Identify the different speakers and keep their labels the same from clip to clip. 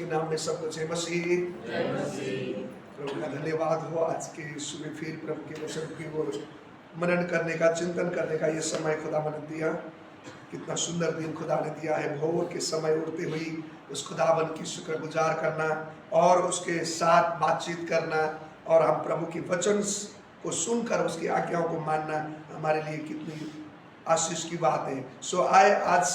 Speaker 1: के नाम में सब कुछ है। मसीह प्रभु का धन्यवाद हो। आज के सुबह फिर प्रभु के वचन की ओर मनन करने का, चिंतन करने का ये समय खुदा ने दिया। कितना सुंदर दिन खुदा ने दिया है। भोर के समय उड़ते हुई उस खुदावन की शुक्रगुजार करना और उसके साथ बातचीत करना और हम प्रभु के वचन को सुनकर उसकी आज्ञाओं को मानना हमारे लिए कितनी आशीष की बात है। सो आज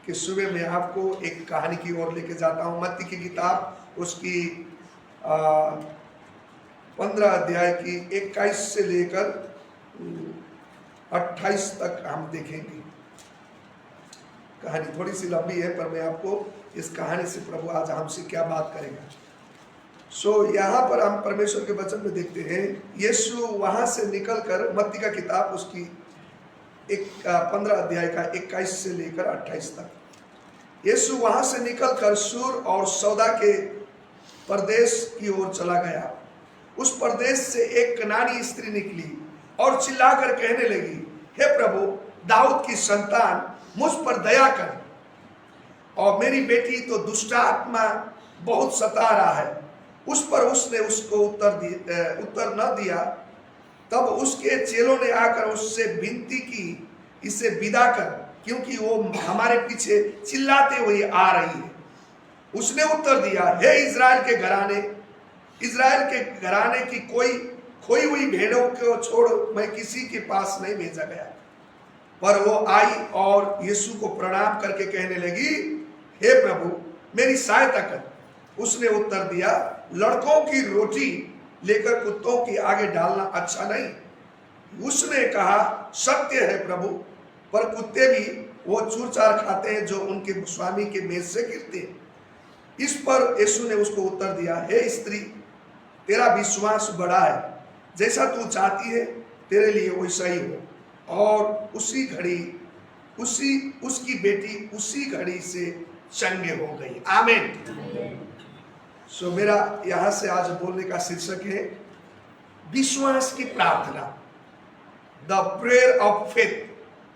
Speaker 1: के सुबह में आपको एक कहानी की ओर लेके जाता हूँ। मत्ती की किताब उसकी 15 अध्याय की 21 से लेकर 28 तक हम देखेंगे। कहानी थोड़ी सी लंबी है पर मैं आपको इस कहानी से प्रभु आज हमसे क्या बात करेगा। सो यहाँ पर हम परमेश्वर के वचन में देखते हैं, यीशु वहां से निकलकर, मत्ती का किताब उसकी 15 अध्याय का 21 से लेकर 28 तक, यीशु वहां से निकलकर सूर और सौदा के प्रदेश की ओर चला गया। उस प्रदेश से एक कनानी स्त्री निकली और चिल्लाकर कहने लगी, हे प्रभु, दाऊद की संतान, मुझ पर दया कर, और मेरी बेटी तो दुष्टात्मा बहुत सता रहा है। उस पर उसने उसको उत्तर न दिया। तब उसके चेलों ने आकर उससे विनती की, इसे विदा कर, क्योंकि वो हमारे पीछे चिल्लाते हुए आ रही है। उसने उत्तर दिया, हे इज़राइल के घराने की कोई खोई हुई भेड़ों को छोड़ मैं किसी के पास नहीं भेजा गया। पर वो आई और यीशु को प्रणाम करके कहने लगी, हे प्रभु, मेरी सहायता कर। उसने उत्तर दिया, लड़कों की रोटी लेकर कुत्तों के आगे डालना अच्छा नहीं। उसने कहा, सत्य है प्रभु, पर कुत्ते भी वो चूरचार खाते हैं जो उनके स्वामी के मेज से गिरते हैं। इस पर यीशु ने उसको उत्तर दिया, हे स्त्री, तेरा विश्वास बड़ा है, जैसा तू चाहती है तेरे लिए वैसा ही हो। और उसी घड़ी उसकी बेटी उसी घड़ी से चंगे हो गई। आमीन। सो मेरा यहां से आज बोलने का शीर्षक है विश्वास की प्रार्थना, द प्रेयर ऑफ फेथ,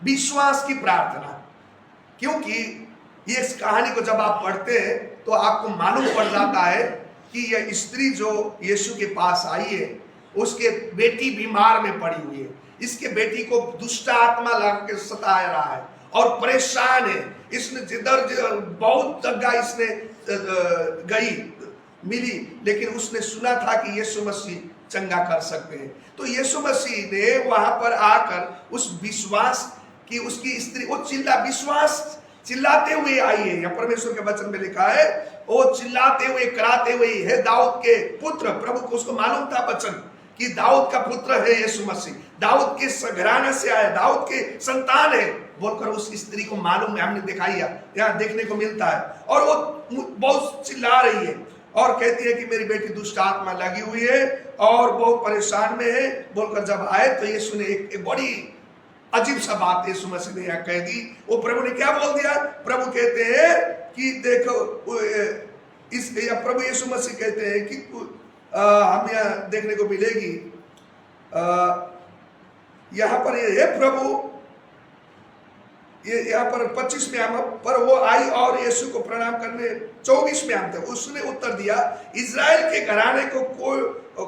Speaker 1: विश्वास की प्रार्थना। क्योंकि ये इस कहानी को जब आप पढ़ते हैं तो आपको मालूम पड़ जाता है कि यह स्त्री जो यीशु के पास आई है, उसके बेटी बीमार में पड़ी हुई है। इसके बेटी को दुष्ट आत्मा लग के सता रहा है और परेशान है। इसने जिधर बहुत जगह इसने गई मिली, लेकिन उसने सुना था कि यीशु मसीह चंगा कर सकते हैं। तो यीशु मसीह ने वहां पर आकर उस विश्वास की, उसकी स्त्री, वो विश्वास चिल्लाते हुए आई है। या परमेश्वर के वचन में लिखा है, वो चिल्लाते हुए कराते हुए, हे दाऊद के पुत्र, प्रभु को उसको मालूम था वचन कि दाऊद का पुत्र है यीशु मसीह, दाऊद के घराने से आया, दाऊद के संतान है बोलकर उस स्त्री को मालूम है। हमने दिखाई यहाँ देखने को मिलता है। और वो बहुत चिल्ला रही है और कहती है कि मेरी बेटी दुष्ट आत्मा लगी हुई है और बहुत परेशान में है बोलकर जब आए तो यीशु ने एक बड़ी अजीब सा बात यीशु मसीह ने यहाँ कह दी। वो प्रभु ने क्या बोल दिया? प्रभु कहते हैं कि देखो, प्रभु यीशु मसीह कहते हैं कि हम यहाँ देखने को मिलेगी, यहाँ पर ये प्रभु, ये यहाँ पर 25 में हम, पर वो आई और यीशु को प्रणाम करने 24 में हम थे। उसने उत्तर दिया, इज़राइल के घराने को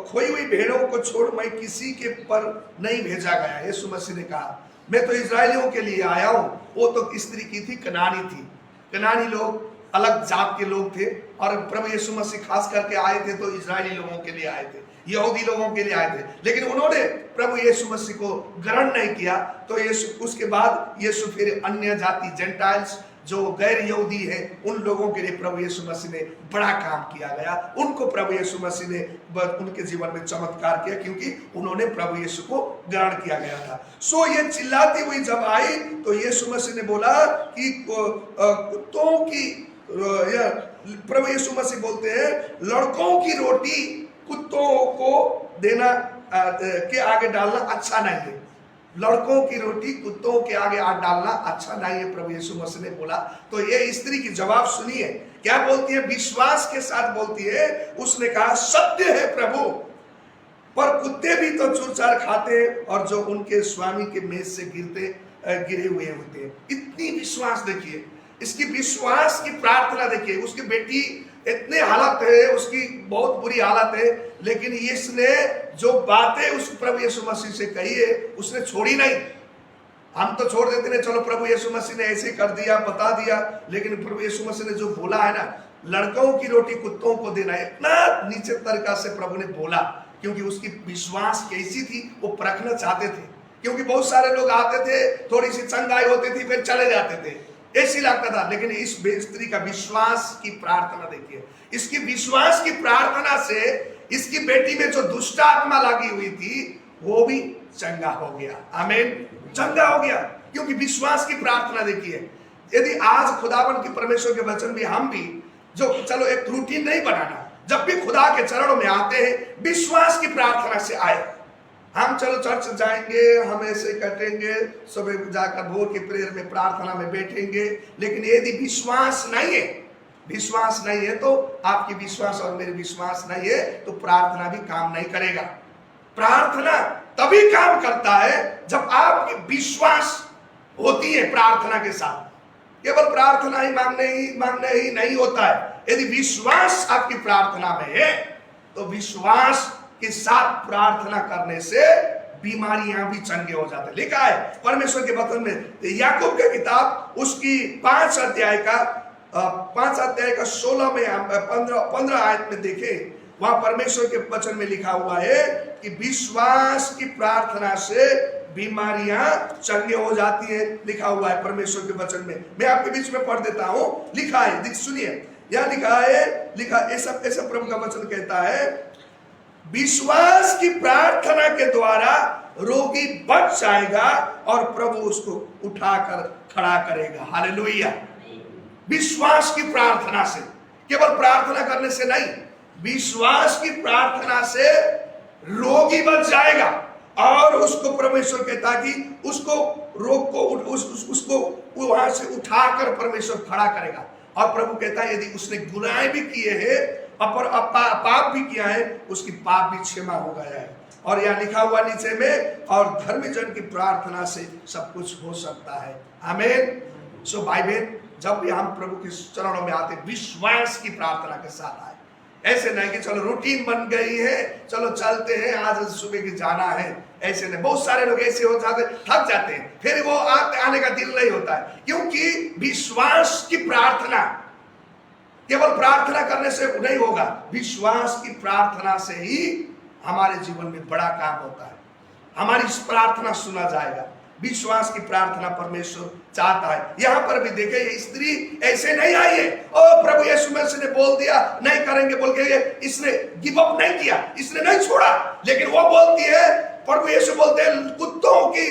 Speaker 1: खोई हुई भेड़ों को छोड़ मैं किसी के पर नहीं भेजा गया। यीशु मसीह ने कहा, मैं तो इज़राइलियों के लिए आया हूँ। वो तो स्त्री की थी, कनानी थी। कनानी लोग अलग जात के लोग थे और प्रभु यीशु मसीह खास करके आए थे तो इज़राइली लोगों के लिए आए थे, यहूदी लोगों के लिए आए थे। लेकिन उन्होंने प्रभु यीशु मसीह को ग्रहण नहीं किया। तो यीशु, उसके बाद यीशु फिर अन्य जाति, जेंटाइल्स, जो गैर यहूदी है, उन लोगों के लिए प्रभु यीशु मसीह ने बड़ा काम किया गया। उनको प्रभु यीशु मसीह ने उनके जीवन में चमत्कार किया क्योंकि उन्होंने प्रभु यीशु को ग्रहण किया गया था। सो ये चिल्लाती हुई जब आई तो यीशु मसीह ने बोला कि कुत्तों की, प्रभु यीशु मसीह बोलते हैं, लड़कों की रोटी कुत्तों को देना के आगे डालना अच्छा नहीं है। लड़कों की रोटी कुत्तों के आगे डालना अच्छा नहीं है, प्रभु यीशु मसीह ने बोला। तो ये स्त्री की जवाब सुनिए, क्या बोलती है? विश्वास के साथ बोलती है। उसने कहा, सत्य है प्रभु, पर कुत्ते भी तो चूरचार खाते हैं और जो उनके स्वामी के मेज से गिरे हुए होते हैं। इतनी विश्वास देखिए, इसकी विश्वास की प्रार्थना देखिए। उसकी बेटी इतनी हालत है उसकी, बहुत बुरी हालत है, लेकिन इसने जो बातें उस प्रभु यीशु मसीह से कही है उसने छोड़ी नहीं। हम तो छोड़ देते हैं, चलो प्रभु यीशु मसीह ने ऐसे कर दिया, बता दिया, लेकिन प्रभु यीशु मसीह ने जो बोला है ना, लड़कों की रोटी कुत्तों को देना, इतना नीचे तरीका से प्रभु ने बोला, क्योंकि उसकी विश्वास कैसी थी वो परखना चाहते थे। क्योंकि बहुत सारे लोग आते थे, थोड़ी सी चंगाई होती थी, फिर चले जाते थे, ऐसी लगता था। लेकिन इस स्त्री का विश्वास की प्रार्थना देखिए, इसकी विश्वास की प्रार्थना से इसकी बेटी में जो दुष्ट आत्मा लगी हुई थी वो भी चंगा हो गया। आमीन, चंगा हो गया, क्योंकि विश्वास की प्रार्थना देखिए। यदि आज खुदावन की परमेश्वर के वचन में हम भी जो, चलो एक रूटीन नहीं बनाना, जब भी खुदा के चरणों में आते हैं विश्वास की प्रार्थना से आए। हम चलो चर्च जाएंगे, हम ऐसे कटेंगे, सुबह जाकर भोर की प्रेयर में प्रार्थना में बैठेंगे, लेकिन यदि विश्वास नहीं है, विश्वास नहीं है तो आपकी विश्वास और मेरी विश्वास नहीं है तो प्रार्थना भी काम नहीं करेगा। प्रार्थना तभी काम करता है जब आपकी विश्वास होती है प्रार्थना के साथ। केवल प्रार्थना ही मांगने ही नहीं होता है। यदि विश्वास आपकी प्रार्थना में है तो विश्वास के साथ प्रार्थना करने से बीमारियां भी चंगे हो जाते। लिखा है परमेश्वर के वचन में, याकूब की किताब उसकी 5 अध्याय का 16 में 15 आयत में देखें, वहां परमेश्वर के वचन में लिखा हुआ है कि विश्वास की प्रार्थना से बीमारियां चंगे हो जाती है। लिखा हुआ है परमेश्वर के वचन में, मैं आपके बीच में पढ़ देता हूं। लिखा है, सुनिए, यहां लिखा ऐसा प्रभु का वचन कहता है, विश्वास की प्रार्थना के द्वारा रोगी बच जाएगा और प्रभु उसको उठाकर खड़ा करेगा। हालेलुया। विश्वास की प्रार्थना से, केवल प्रार्थना करने से नहीं, विश्वास की प्रार्थना से रोगी बच जाएगा और उसको परमेश्वर कहता है कि उसको रोग को उसको वहां से उठाकर परमेश्वर खड़ा करेगा। और प्रभु कहता है यदि उसने गुनाह भी किए हैं और पाप भी किया है, उसकी पाप भी क्षमा हो गया है। और यहाँ लिखा हुआ नीचे में, और धर्मी जन की प्रार्थना से सब कुछ हो सकता है। आमीन। सो भाई बहन, जब भी हम प्रभु के चरणों में आते विश्वास की प्रार्थना के साथ आए। ऐसे नहीं कि चलो रूटीन बन गई है, चलो चलते हैं, आज सुबह की जाना है, ऐसे नहीं। बहुत सारे लोग ऐसे हो जाते, थक जाते हैं, फिर वो आने का दिल नहीं होता है, क्योंकि विश्वास की प्रार्थना केवल प्रार्थना करने से नहीं होगा, विश्वास की प्रार्थना से ही हमारे जीवन में बड़ा काम होता है। हमारी प्रार्थना सुना जाएगा। विश्वास की प्रार्थना परमेश्वर चाहता है। यहां पर भी देखे, ये स्त्री ऐसे नहीं आई है, ओ प्रभु यीशु मसीह ने बोल दिया नहीं करेंगे बोल के इसने गिव अप नहीं किया, इसने नहीं छोड़ा, लेकिन वो बोलती है, प्रभु यीशु बोलते हैं कुत्तों की,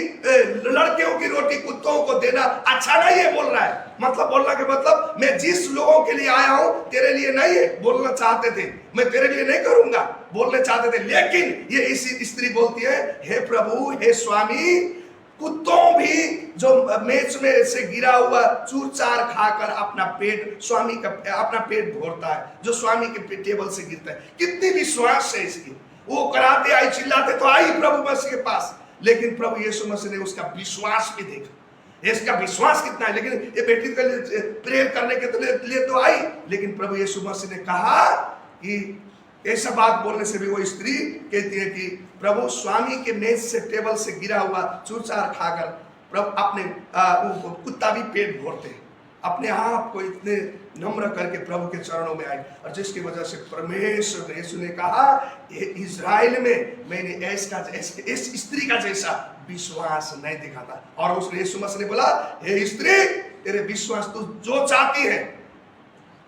Speaker 1: लड़कियों की रोटी कुत्तों को देना अच्छा नहीं है, बोल रहा है। मतलब बोलना के मतलब, मैं जिस लोगों के लिए आया हूं तेरे लिए नहीं है, बोलना चाहते थे, मैं तेरे लिए नहीं करूंगा बोलने चाहते थे, लेकिन ये इसी स्त्री बोलती है, हे प्रभु, हे स्वामी, कुत्तों भी जो मेज में से गिरा हुआ चूर चार खाकर अपना पेट स्वामी का अपना पेट भरता है, जो स्वामी के टेबल से गिरता है। कितनी विश्वास है इसकी। वो कराते आई, चिल्लाते तो आई प्रभु मसीह के पास, लेकिन प्रभु यीशु मसीह ने उसका विश्वास भी देखा। इसका विश्वास कितना है। लेकिन ये बेटी के लिए प्रेयर करने के लिए तो आई, लेकिन प्रभु यीशु मसीह ने कहा कि ऐसा बात बोलने से भी वो स्त्री कहती है कि प्रभु, स्वामी के मेज से टेबल से गिरा हुआ चूरचार खाकर प्रभु अपने कुत्ता भी पेट भरते हैं। अपने आप को इतने नम्र करके प्रभु के चरणों में आई, और जिसकी वजह से परमेश्वर यीशु ने कहा, इज़राइल में मैंने इस स्त्री का जैसा विश्वास नहीं देखा था। और उसने यीशु मसीह ने बोला, हे स्त्री, तेरे विश्वास तू जो चाहती है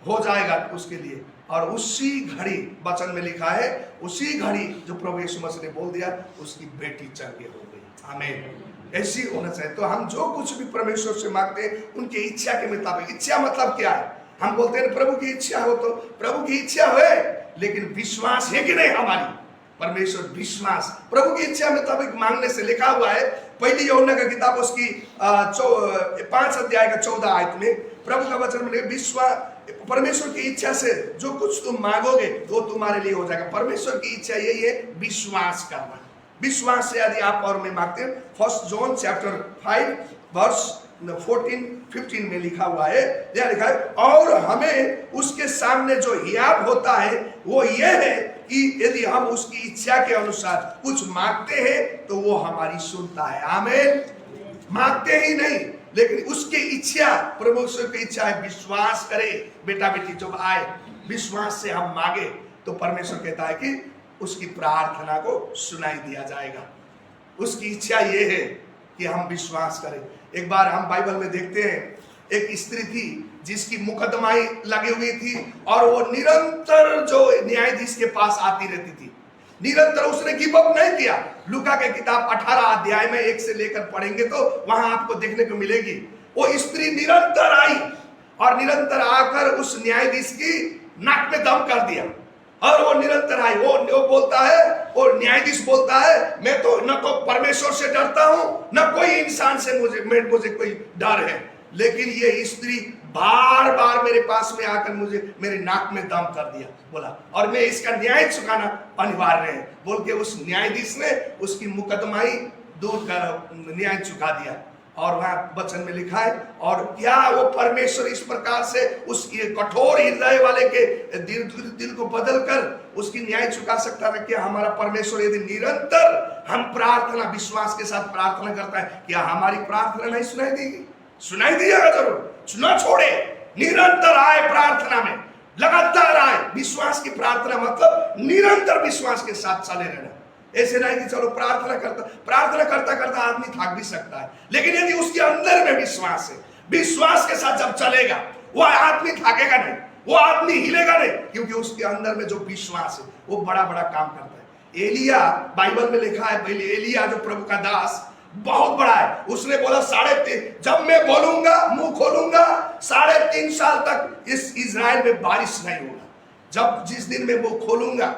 Speaker 1: हो जाएगा उसके लिए। और उसी घड़ी वचन में लिखा है, उसी घड़ी जो प्रभु यीशु मसीह ने बोल दिया, उसकी बेटी चंगी हो गई। आमीन। ऐसी होना चाहिए। तो हम जो कुछ भी परमेश्वर से मांगते हैं उनकी इच्छा के मुताबिक। इच्छा मतलब क्या है? हम बोलते हैं प्रभु की इच्छा हो, तो प्रभु की इच्छा है, लेकिन विश्वास है कि नहीं हमारी? परमेश्वर विश्वास, प्रभु की इच्छा मुताबिक मांगने से लिखा हुआ है, पहली यूहन्ना की किताब उसकी 5 अध्याय का 14 आयत में प्रभु का वचन में विश्वास, परमेश्वर की इच्छा से जो कुछ तुम मांगोगे वो तुम्हारे लिए हो जाएगा। परमेश्वर की इच्छा यही है, विश्वास करना। विश्वास से यदि आप और मैं मांगते हैं, 1 जॉन चैप्टर 5 वर्स 14:15 में लिखा हुआ है, यह लिखा है, और हमें उसके सामने जो हियाब होता है वो ये है कि यदि हम उसकी इच्छा के अनुसार कुछ मांगते हैं तो वो हमारी सुनता है। आमीन। मांगते ही नहीं, लेकिन उसकी इच्छा, परमेश्वर की इच्छा है विश्वास करे। बेटा बेटी जब आए विश्वास से हम मांगे तो परमेश्वर कहता है कि उसकी प्रार्थना को सुनाई दिया जाएगा। उसकी इच्छा ये है कि हम विश्वास करें। एक बार हम बाइबल में देखते हैं, एक स्त्री थी जिसकी मुकदमाई लगी हुई थी और वो निरंतर जो न्यायाधीश के पास आती रहती थी, निरंतर उसने गिव अप नहीं किया। लूका के किताब 18 अध्याय में 1 से लेकर पढ़ेंगे तो वहां आपको देखने को मिलेगी। वो स्त्री निरंतर आई और निरंतर आकर उस न्यायाधीश की नाक में दम कर दिया और वो निरंतर आई। वो बोलता है, वो न्यायाधीश बोलता है, मैं तो न तो परमेश्वर से डरता हूं न कोई इंसान से मुझे कोई डर है, लेकिन ये स्त्री बार बार मेरे पास में आकर मुझे मेरे नाक में दम कर दिया, बोला, और मैं इसका न्याय चुकाना अनिवार्य है, बोल के उस न्यायाधीश ने उसकी मुकदमाई दूर कर न्याय चुका दिया। और वहां वचन में लिखा है, और क्या वो परमेश्वर इस प्रकार से उस कठोर हृदय वाले के दिल को बदल कर उसकी न्याय चुका सकता है? क्या हमारा परमेश्वर यदि निरंतर हम प्रार्थना विश्वास के साथ प्रार्थना करता है, क्या हमारी प्रार्थना नहीं सुनाई देगी? सुनाई दिएगा जरूर, सुना छोड़े, निरंतर आए प्रार्थना में, लगातार आए। विश्वास की प्रार्थना मतलब निरंतर विश्वास के साथ चले रहना। ऐसे नहीं कि चलो प्रार्थना करता करता आदमी थक भी सकता है, लेकिन यदि उसके अंदर में विश्वास है, विश्वास के साथ जब चलेगा वो आदमी थकेगा नहीं, वो आदमी हिलेगा नहीं, क्योंकि उसके अंदर में जो विश्वास है वो बड़ा बड़ा काम करता है। एलिया, बाइबल में लिखा है, पहले एलिया जो प्रभु का दास बहुत बड़ा है, उसने बोला 3.5, जब मैं बोलूंगा मुंह खोलूंगा 3.5 साल तक इस इजराइल में बारिश नहीं होगा। जब जिस दिन में मुंह खोलूंगा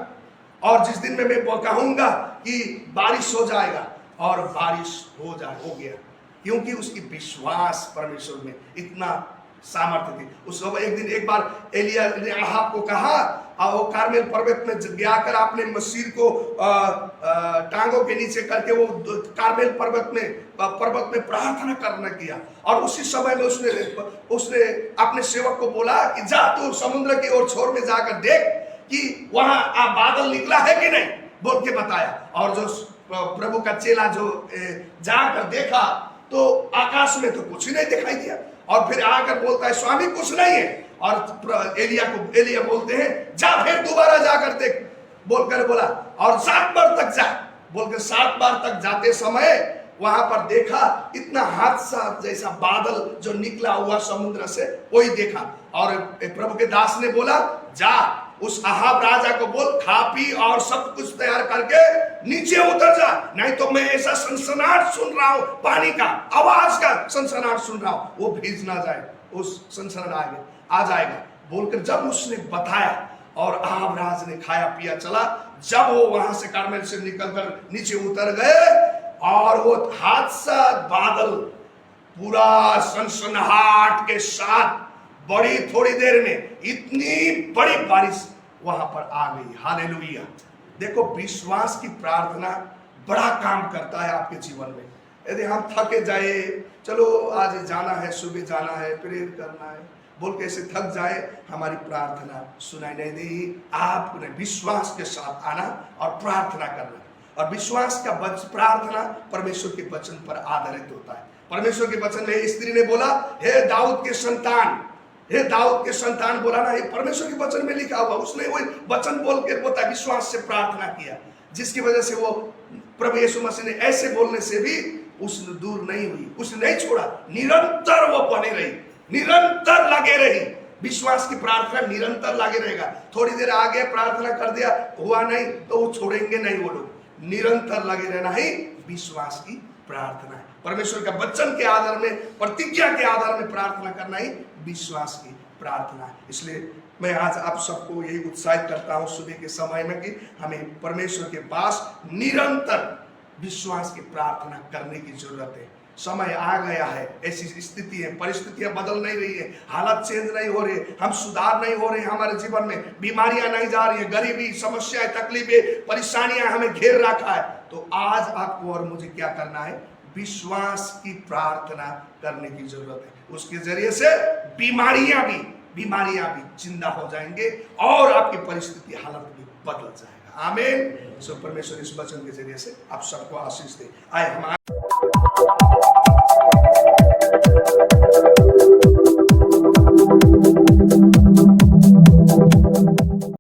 Speaker 1: और जिस दिन में मैं कहूंगा कि बारिश हो जाएगा, और बारिश हो गया, क्योंकि उसकी विश्वास परमेश्वर में इतना सामर्थ्य थी। उस एक दिन एक बार एलिया ने अहाब को कहा, वो कार्मेल पर्वत में जाकर आपने मसीर को टांगों के नीचे करके वो कार्मेल पर्वत में प्रार्थना करना किया, और उसी समय में उसने अपने सेवक को बोला कि जा तू समुद्र की ओर छोर में जाकर देख कि वहां बादल निकला है कि नहीं, बोल के बताया। और जो प्रभु का चेला जो जाकर देखा तो आकाश में तो कुछ नहीं दिखाई दिया, और फिर आकर बोलता है स्वामी कुछ नहीं है। और एलिया बोलते हैं जा फिर दोबारा जाकर देख, बोलकर बोला, और 7 बार तक जा, बोलकर 7 बार तक जाते समय वहां पर देखा इतना हादसा जैसा बादल जो निकला हुआ समुद्र से, वही देखा। और प्रभु के दास ने बोला जा उस अहाब राजा को बोल खा पी और सब कुछ तैयार करके नीचे उतर जा, नहीं तो मैं ऐसा सनसनाहट सुन रहा हूं, पानी का आवाज का सनसनाहट सुन रहा हूं, वो भीज ना जाए, उस सनसनाहट आ जाएगा, बोलकर जब उसने बताया और अहाब राज ने खाया पिया चला। जब वो वहां से कार्मेल से निकलकर नीचे उतर गए और वो हादसा बादल पूरा सनसनाहट के साथ बड़ी थोड़ी देर में इतनी बड़ी बारिश वहां पर आ गई। हालेलुया। देखो विश्वास की प्रार्थना बड़ा काम करता है आपके जीवन में। यदि हम थके जाए, चलो आज जाना है, सुबह जाना है, प्रेयर करना है, बोल के ऐसे थक जाए, हमारी प्रार्थना सुनाई नहीं देगी। आपने विश्वास के साथ आना और प्रार्थना करना, और विश्वास का प्रार्थना परमेश्वर के वचन पर आधारित होता है। परमेश्वर के वचन में स्त्री ने बोला हे दाऊद के संतान, हे दाऊद के संतान बोला ना, ये परमेश्वर के वचन में लिखा हुआ। उसने वही वचन बोल के बोलता विश्वास से प्रार्थना किया, जिसकी वजह से वो प्रभु यीशु मसीह ने ऐसे बोलने से भी उसने दूर नहीं हुई, उसने नहीं छोड़ा, निरंतर वो बने रही, निरंतर लगे रही। विश्वास की प्रार्थना निरंतर लगे रहेगा। थोड़ी देर आगे प्रार्थना कर दिया, हुआ नहीं तो वो छोड़ेंगे नहीं, वो लोग निरंतर लगे रहना ही विश्वास की प्रार्थना है। परमेश्वर का वचन के आधार में, प्रतिज्ञा के आधार में प्रार्थना करना ही विश्वास की प्रार्थना है। इसलिए मैं आज आप सबको यही उत्साहित करता हूं सुबह के समय में कि हमें परमेश्वर के पास निरंतर विश्वास की प्रार्थना करने की जरूरत है। समय आ गया है, ऐसी स्थिति है, परिस्थितियां बदल नहीं रही है, हालत चेंज नहीं हो रही है, हम सुधार नहीं हो रहे हैं हमारे जीवन में, बीमारियां नहीं जा रही है, गरीबी, समस्याएं, तकलीफें, परेशानियां हमें घेर रखा है। तो आज आपको और मुझे क्या करना है? विश्वास की प्रार्थना करने की जरूरत है। उसके जरिए से बीमारियां भी जिंदा हो जाएंगे और आपकी परिस्थिति हालत भी बदल जाएगा। आमीन। सो परमेश्वर इस वचन के जरिए से आप सबको आशीष दे। आए हम